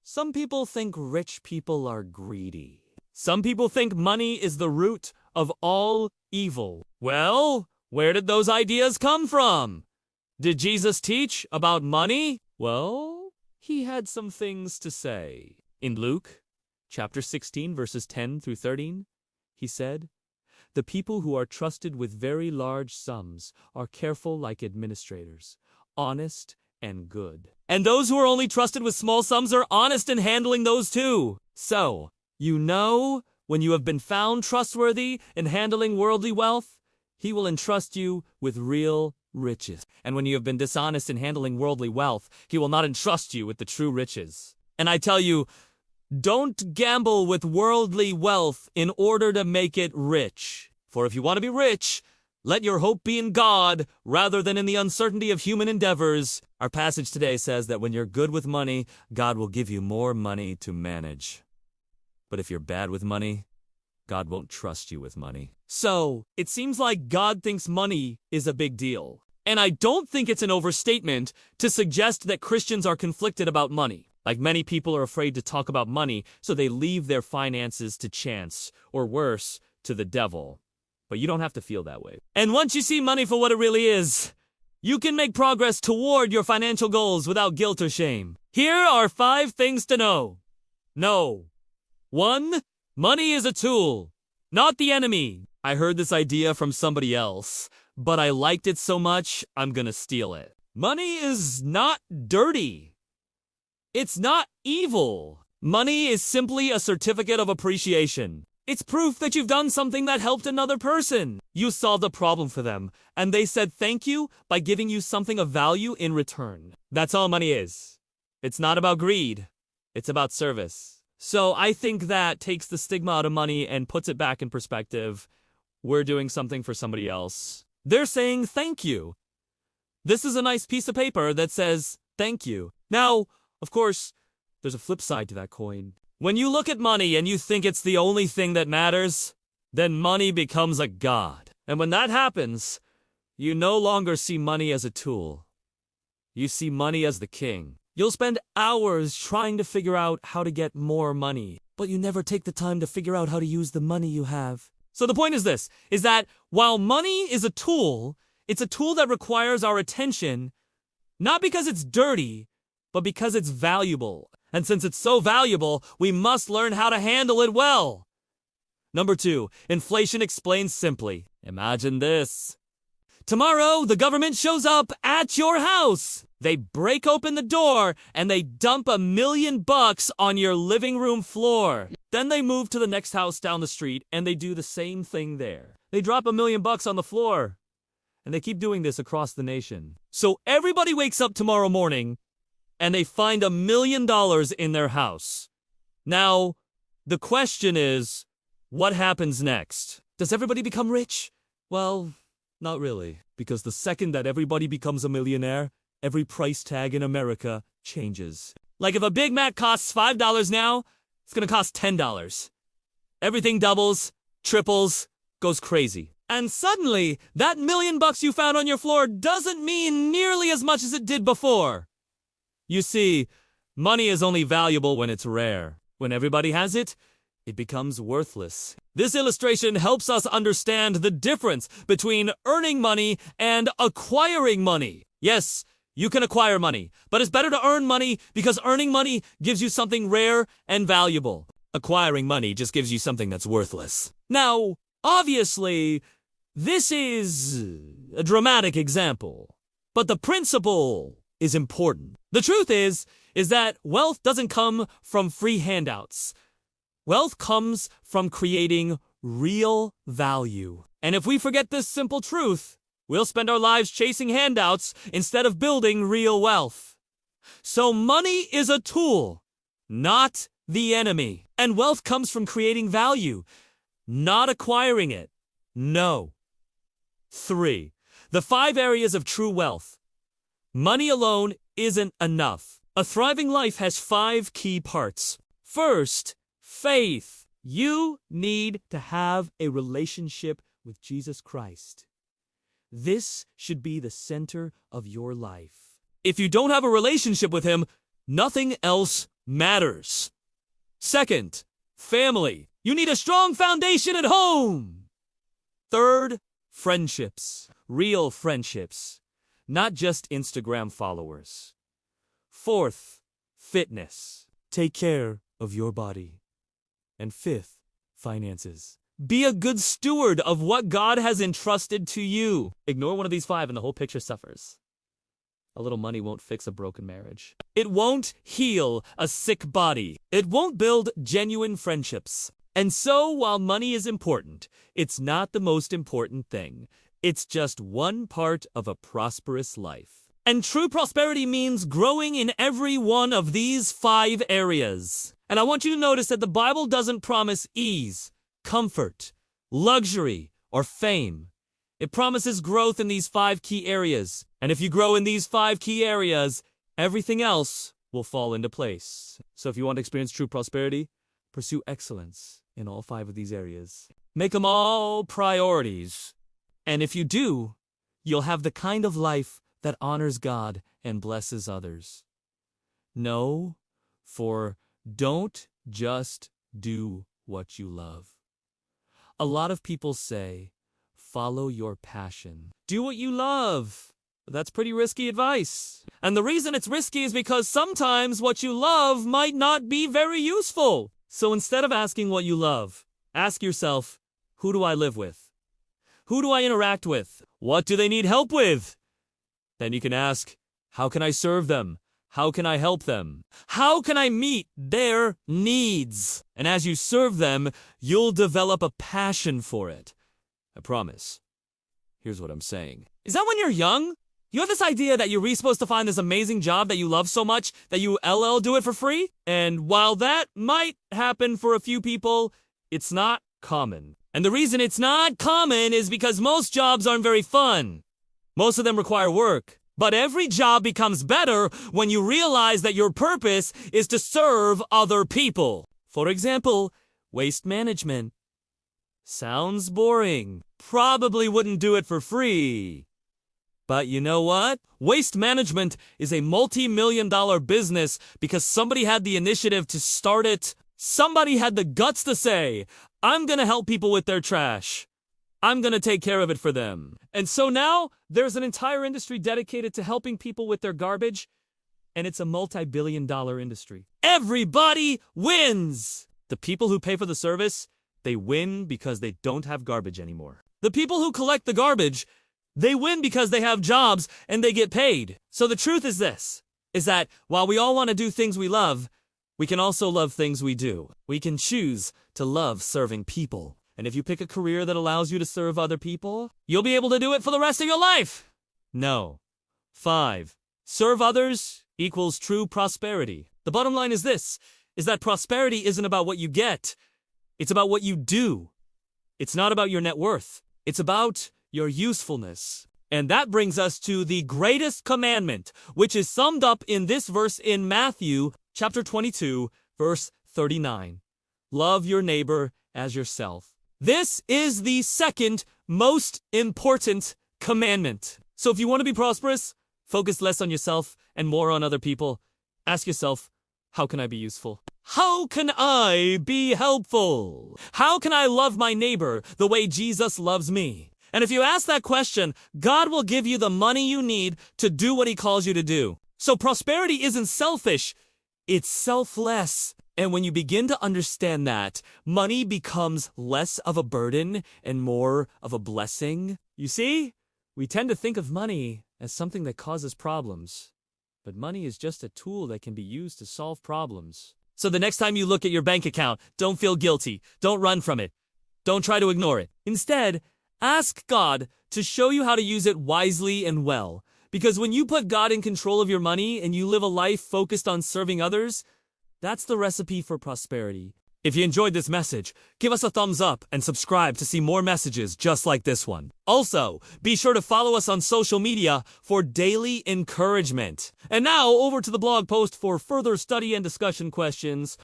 Some people think rich people are greedy. Some people think money is the root of all evil. Well, where did those ideas come from? Did Jesus teach about money? Well, he had some things to say. In Luke, chapter 16, verses 10 through 13, he said, "The people who are trusted with very large sums are careful like administrators, honest and good. And those who are only trusted with small sums are honest in handling those too." So, you know, when you have been found trustworthy in handling worldly wealth, he will entrust you with real riches. And when you have been dishonest in handling worldly wealth, he will not entrust you with the true riches. And I tell you, don't gamble with worldly wealth in order to make it rich. For if you want to be rich, let your hope be in God rather than in the uncertainty of human endeavors. Our passage today says that when you're good with money, God will give you more money to manage. But if you're bad with money, God won't trust you with money. So, it seems like God thinks money is a big deal. And I don't think it's an overstatement to suggest that Christians are conflicted about money. Like many people are afraid to talk about money, so they leave their finances to chance, or worse, to the devil. But you don't have to feel that way. And once you see money for what it really is, you can make progress toward your financial goals without guilt or shame. Here are 5 things to know. No. 1. Money is a tool, not the enemy. I heard this idea from somebody else, but I liked it so much, I'm gonna steal it. Money is not dirty. It's not evil. Money is simply a certificate of appreciation. It's proof that you've done something that helped another person. You solved a problem for them, and they said thank you by giving you something of value in return. That's all money is. It's not about greed. It's about service. So I think that takes the stigma out of money and puts it back in perspective. We're doing something for somebody else. They're saying thank you. This is a nice piece of paper that says thank you. Now, of course, there's a flip side to that coin. When you look at money and you think it's the only thing that matters, then money becomes a god. And when that happens, you no longer see money as a tool. You see money as the king. You'll spend hours trying to figure out how to get more money, but you never take the time to figure out how to use the money you have. So the point is this, is that while money is a tool, it's a tool that requires our attention, not because it's dirty, but because it's valuable. And since it's so valuable, we must learn how to handle it well. Number 2, inflation explained simply. Imagine this. Tomorrow, the government shows up at your house. They break open the door and they dump $1 million on your living room floor. Then they move to the next house down the street and they do the same thing there. They drop $1 million on the floor. And they keep doing this across the nation. So everybody wakes up tomorrow morning and they find $1 million in their house. Now, the question is, what happens next? Does everybody become rich? Well, not really. Because the second that everybody becomes a millionaire, every price tag in America changes. Like if a Big Mac costs $5 now, it's gonna cost $10. Everything doubles, triples, goes crazy. And suddenly, that $1 million you found on your floor doesn't mean nearly as much as it did before. You see, money is only valuable when it's rare. When everybody has it, it becomes worthless. This illustration helps us understand the difference between earning money and acquiring money. Yes, you can acquire money, but it's better to earn money because earning money gives you something rare and valuable. Acquiring money just gives you something that's worthless. Now, obviously, this is a dramatic example, but the principle is important. The truth is that wealth doesn't come from free handouts. Wealth comes from creating real value. And if we forget this simple truth, we'll spend our lives chasing handouts instead of building real wealth. So money is a tool, not the enemy. And wealth comes from creating value, not acquiring it. No. 3. The 5 areas of true wealth. Money alone isn't enough. A thriving life has 5 key parts. First, faith. You need to have a relationship with Jesus Christ. This should be the center of your life. If you don't have a relationship with him, nothing else matters. Second, family. You need a strong foundation at home. Third, friendships. Real friendships, not just Instagram followers. Fourth, fitness. Take care of your body. And fifth, finances. Be a good steward of what God has entrusted to you. Ignore one of these five and the whole picture suffers. A little money won't fix a broken marriage. It won't heal a sick body. It won't build genuine friendships. And so, while money is important, it's not the most important thing. It's just one part of a prosperous life. And true prosperity means growing in every one of these 5 areas. And I want you to notice that the Bible doesn't promise ease, comfort, luxury, or fame. It promises growth in these 5 key areas. And if you grow in these 5 key areas, everything else will fall into place. So if you want to experience true prosperity, pursue excellence in all 5 of these areas. Make them all priorities. And if you do, you'll have the kind of life that honors God and blesses others. No, for don't just do what you love. A lot of people say, follow your passion. Do what you love. That's pretty risky advice. And the reason it's risky is because sometimes what you love might not be very useful. So instead of asking what you love, ask yourself, who do I live with? Who do I interact with? What do they need help with? Then you can ask, how can I serve them? How can I help them? How can I meet their needs? And as you serve them, you'll develop a passion for it. I promise. Here's what I'm saying. Is that when you're young? You have this idea that you're supposed to find this amazing job that you love so much that you do it for free? And while that might happen for a few people, it's not common. And the reason it's not common is because most jobs aren't very fun. Most of them require work. But every job becomes better when you realize that your purpose is to serve other people. For example, waste management. Sounds boring. Probably wouldn't do it for free. But you know what? Waste management is a multi-million-dollar business because somebody had the initiative to start it. Somebody had the guts to say, I'm gonna help people with their trash. I'm gonna take care of it for them. And so now, there's an entire industry dedicated to helping people with their garbage, and it's a multi-billion-dollar industry. Everybody wins! The people who pay for the service, they win because they don't have garbage anymore. The people who collect the garbage, they win because they have jobs and they get paid. So the truth is this, is that while we all want to do things we love, we can also love things we do. We can choose to love serving people. And if you pick a career that allows you to serve other people, you'll be able to do it for the rest of your life. No. 5. Serve others equals true prosperity. The bottom line is this, is that prosperity isn't about what you get. It's about what you do. It's not about your net worth. It's about your usefulness. And that brings us to the greatest commandment, which is summed up in this verse in Matthew chapter 22, verse 39. Love your neighbor as yourself. This is the second most important commandment. So if you want to be prosperous, focus less on yourself and more on other people. Ask yourself, how can I be useful? How can I be helpful? How can I love my neighbor the way Jesus loves me? And if you ask that question, God will give you the money you need to do what he calls you to do. So prosperity isn't selfish, it's selfless. And when you begin to understand that, money becomes less of a burden and more of a blessing. You see, we tend to think of money as something that causes problems. But money is just a tool that can be used to solve problems. So the next time you look at your bank account, don't feel guilty. Don't run from it. Don't try to ignore it. Instead, ask God to show you how to use it wisely and well. Because when you put God in control of your money and you live a life focused on serving others, that's the recipe for prosperity. If you enjoyed this message, give us a thumbs up and subscribe to see more messages just like this one. Also, be sure to follow us on social media for daily encouragement. And now, over to the blog post for further study and discussion questions.